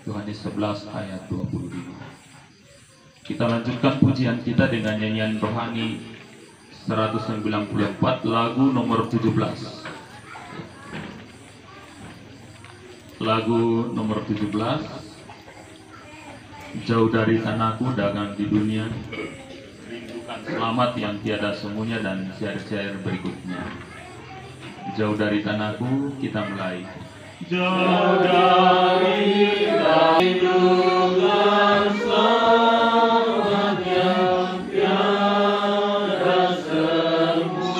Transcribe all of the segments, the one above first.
Yohanes 11 ayat 25. Kita lanjutkan pujian kita dengan nyanyian rohani 194, lagu nomor 17. Lagu nomor 17, jauh dari tanahku dagang di dunia, rindukan selamat yang tiada semuanya, dan syair-syair berikutnya. Jauh dari tanahku, kita mulai. Jauh dari rindukan selamat yang tiada semuanya,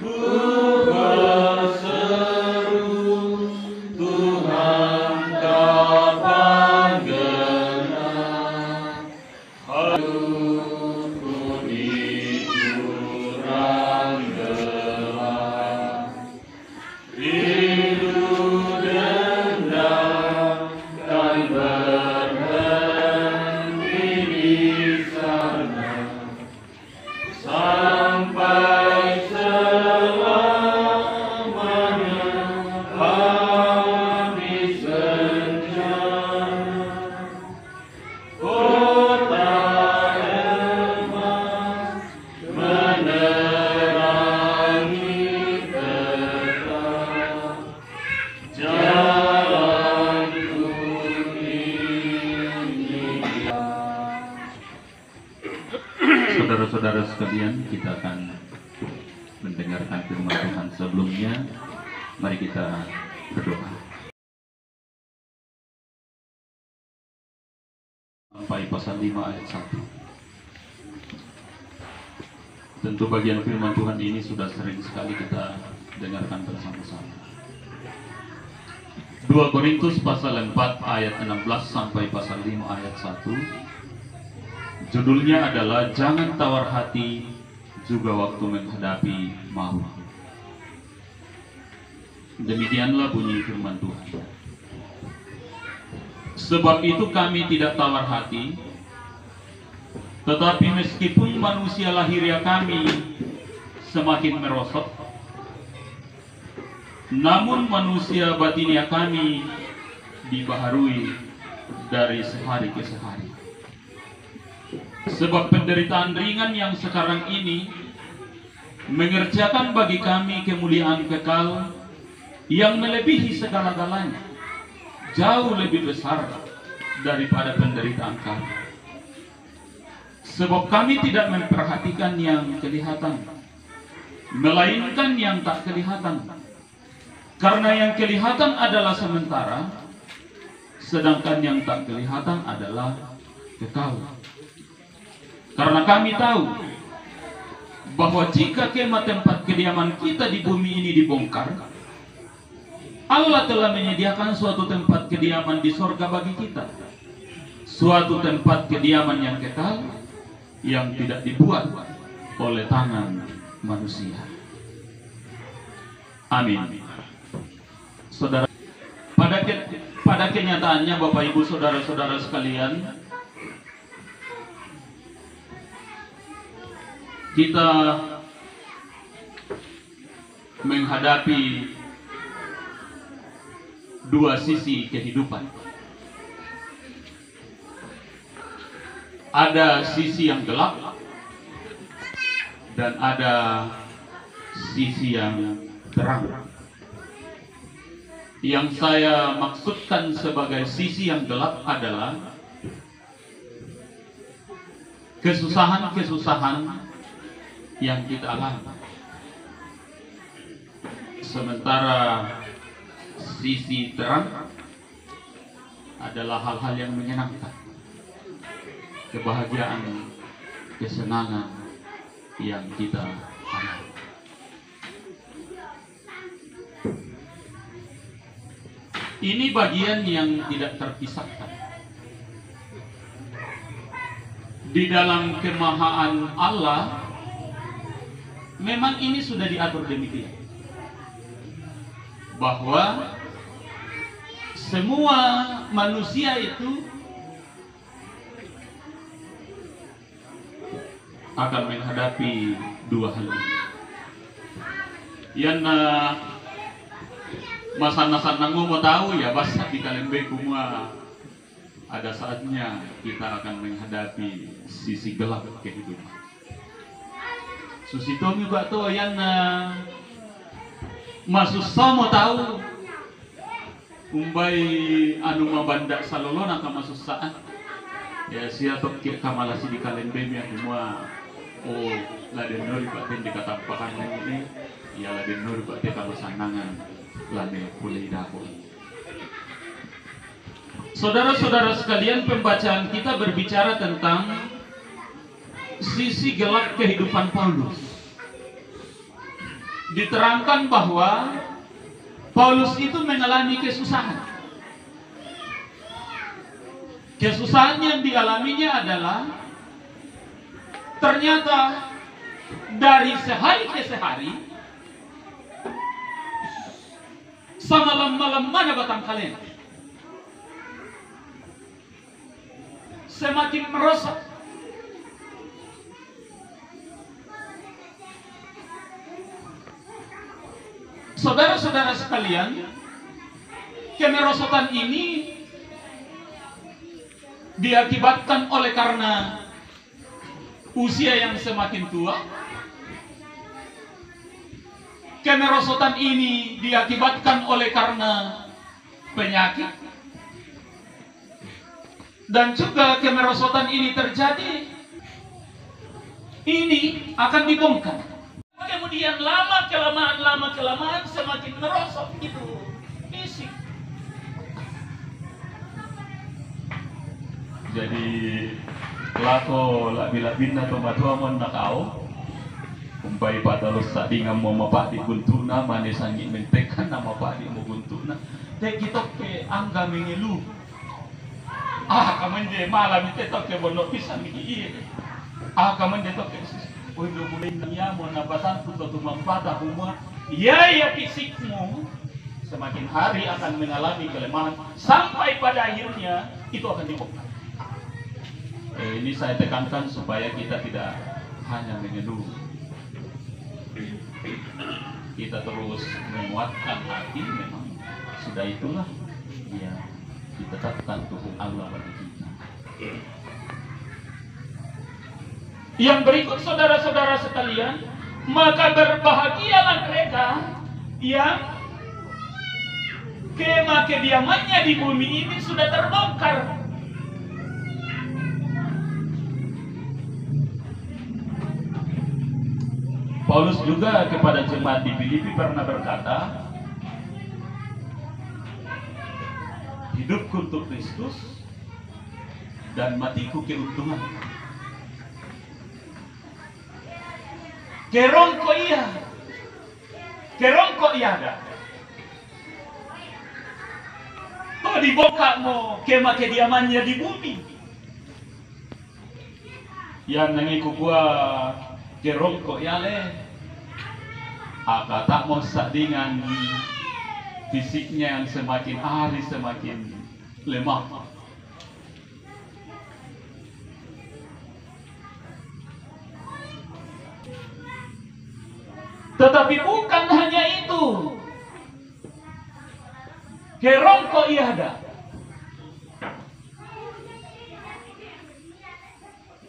ku berseru Tuhan kapan genap, hidupku di jurang gelap, rindu dendam kan berhenti di sana, sampai selamanya habis senja. Kota emas menerangi tetap jalanku ini. Saudara-saudara sekalian, kita akan mendengarkan firman Tuhan. Sebelumnya, mari kita berdoa. Sampai pasal 5 ayat 1. Tentu bagian firman Tuhan ini sudah sering sekali kita dengarkan bersama-sama. 2 Korintus pasal 4 ayat 16 sampai pasal 5 ayat 1. Judulnya adalah jangan tawar hati juga waktu menghadapi maut. Demikianlah bunyi firman Tuhan. Sebab itu kami tidak tawar hati, tetapi meskipun manusia lahiriah kami semakin merosot, namun manusia batiniah kami dibaharui dari sehari ke sehari. Sebab penderitaan ringan yang sekarang ini mengerjakan bagi kami kemuliaan kekal yang melebihi segala-galanya, jauh lebih besar daripada penderitaan kami. Sebab kami tidak memperhatikan yang kelihatan, melainkan yang tak kelihatan. Karena yang kelihatan adalah sementara, sedangkan yang tak kelihatan adalah kekal. Karena kami tahu bahwa jika kemah tempat kediaman kita di bumi ini dibongkar, Allah telah menyediakan suatu tempat kediaman di sorga bagi kita, suatu tempat kediaman yang kekal, yang tidak dibuat oleh tangan manusia. Amin. Saudara, pada kenyataannya Bapak Ibu saudara-saudara sekalian, kita menghadapi dua sisi kehidupan. Ada sisi yang gelap dan ada sisi yang terang. Yang saya maksudkan sebagai sisi yang gelap adalah kesusahan-kesusahan yang kita alami. Sementara sisi terang adalah hal-hal yang menyenangkan, kebahagiaan, kesenangan yang kita alami. Ini bagian yang tidak terpisahkan. Di dalam kemahaan Allah, memang ini sudah diatur demikian, bahwa semua manusia itu akan menghadapi dua hal ini. Yang Masa-masa nangu mau tahu ya basa di kalembe kumua. Ada saatnya kita akan menghadapi sisi gelap kehidupan. Susito juga tuh yang masusah mau tahu. Umbai anu mabanda salolona ka masusaan. Ya siapa kamalasi di kalembe mi kumua. Oh, laden nuri batin dikatampakan ini. Ya laden nuri batin kalau sanangan lane pulih dahulu. Saudara-saudara sekalian, pembacaan kita berbicara tentang sisi gelap kehidupan Paulus. Diterangkan bahwa Paulus itu mengalami kesusahan. Kesusahan yang dialaminya adalah ternyata dari sehari ke sehari, semalam-malam mana batang kalian? Semakin merosot. Saudara-saudara sekalian, kemerosotan ini diakibatkan oleh karena usia yang semakin tua. Kemerosotan ini diakibatkan oleh karena penyakit. Dan juga kemerosotan ini terjadi, ini akan dibongkar. Kemudian lama kelamaan semakin merosot itu fisik. Jadi lako labi-labina tomatua mon nakao. Umpai patalus sadinga mo mapadi buntuna manisangi mentekan nama padi mo buntuna. Te kitok ke angga mengilu. Kaman je malam itu toke bono pisang iki. Kaman je toke. Oi do mulai niya mo nabasan tu tumang patah semua. Ya fisikmu semakin hari akan mengalami kelemahan sampai pada akhirnya itu akan dibongkar. Ini saya tekankan supaya kita tidak hanya mengeluh. Kita terus menguatkan hati, memang sudah itulah ya ditetapkan Tuhan Allah bagi kita. Yang berikut saudara-saudara sekalian, maka berbahagialah mereka yang kemah kediamannya di bumi ini sudah terbongkar. Paulus juga kepada jemaat di Filipi pernah berkata, hidupku untuk Kristus dan matiku keuntungan. Kerongko iya ada. Kau dibongkar mo kemah kediamannya di bumi. Yang nangiku gua kerongko iya le. Kata mo dengan fisiknya yang semakin hari semakin lemah. Tetapi bukan hanya itu. Kerongko iya ada.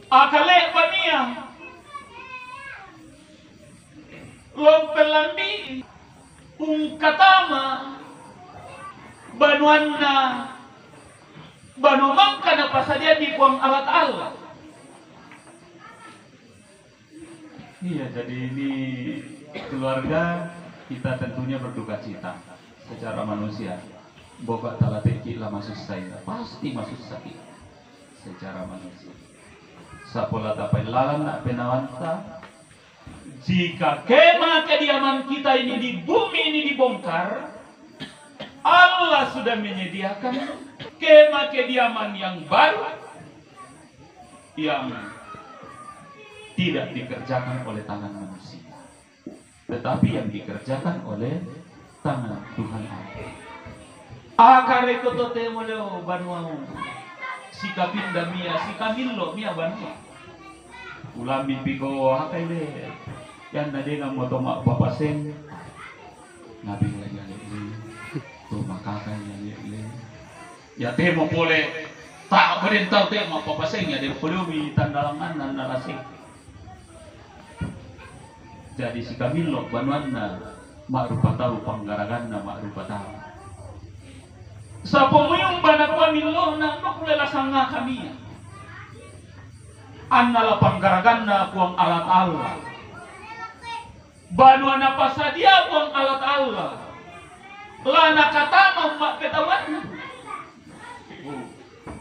Akale pania. Lompelambi ungkatama banuanna banomangkan apa saja di kuang alat Allah. Iya, jadi ini keluarga kita tentunya berduka cita secara manusia. Boga talateki lah masuk saya, pasti masuk sakit secara manusia. Sapola tapai lalan nak penawanta. Jika kemah kediaman kita ini di bumi ini dibongkar, Allah sudah menyediakan kemah kediaman yang baru yang tidak dikerjakan oleh tangan manusia, tetapi yang dikerjakan oleh tangan Tuhan Allah. Akare koto temo leo banuau sikapin damia sikamillo mia banua ulambi piko hakaile yang nade nga moto mak papasen nabi lagi Ya temo boleh tak berintau temo papasengnya dia pelumi tandalangan dan narasi. Jadi si Kamilo banuanna makrupa tahu panggaraganna makrupa tahu. Sa pumuyong banak Kamilo na nuklela sanga kami. Annala panggaraganna puang alat Allah. Banuana pasadia puang alat Allah. Lana katama mak ketawan.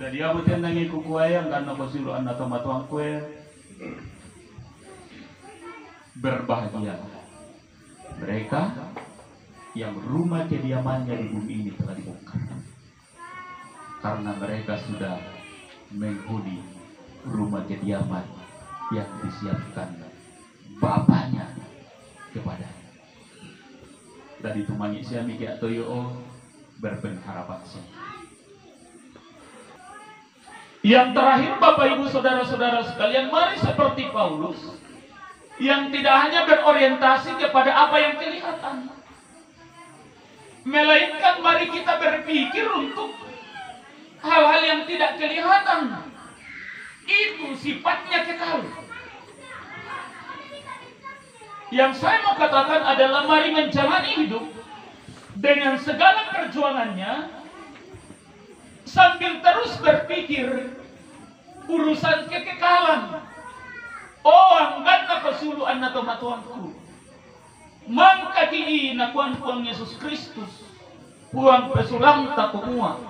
Dari abot yan nang ikukuwayang karena kosiluan na tomatuang kwe. Berbahagia mereka yang rumah kediamannya di bumi ini telah dibongkar, karena mereka sudah menghuni rumah kediaman yang disiapkan Bapaknya kepadanya. Dari tumangi siami kia toyo berpengharapan sih. Yang terakhir Bapak Ibu Saudara-saudara sekalian, mari seperti Paulus yang tidak hanya berorientasi kepada apa yang kelihatan, melainkan mari kita berpikir untuk hal-hal yang tidak kelihatan. Itu sifatnya kekal. Yang saya mau katakan adalah mari menjalani hidup dengan segala perjuangannya, sambil terus berpikir urusan kekekalan. Oh, angkat na kasuluan na tomatuanku. Mangkati na kuang Yesus Kristus. Puang pesulang tak kumua.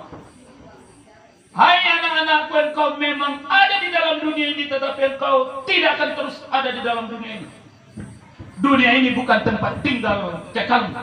Hai anak-anakku, engkau memang ada di dalam dunia ini, tetapi engkau tidak akan terus ada di dalam dunia ini. Dunia ini bukan tempat tinggal kekal.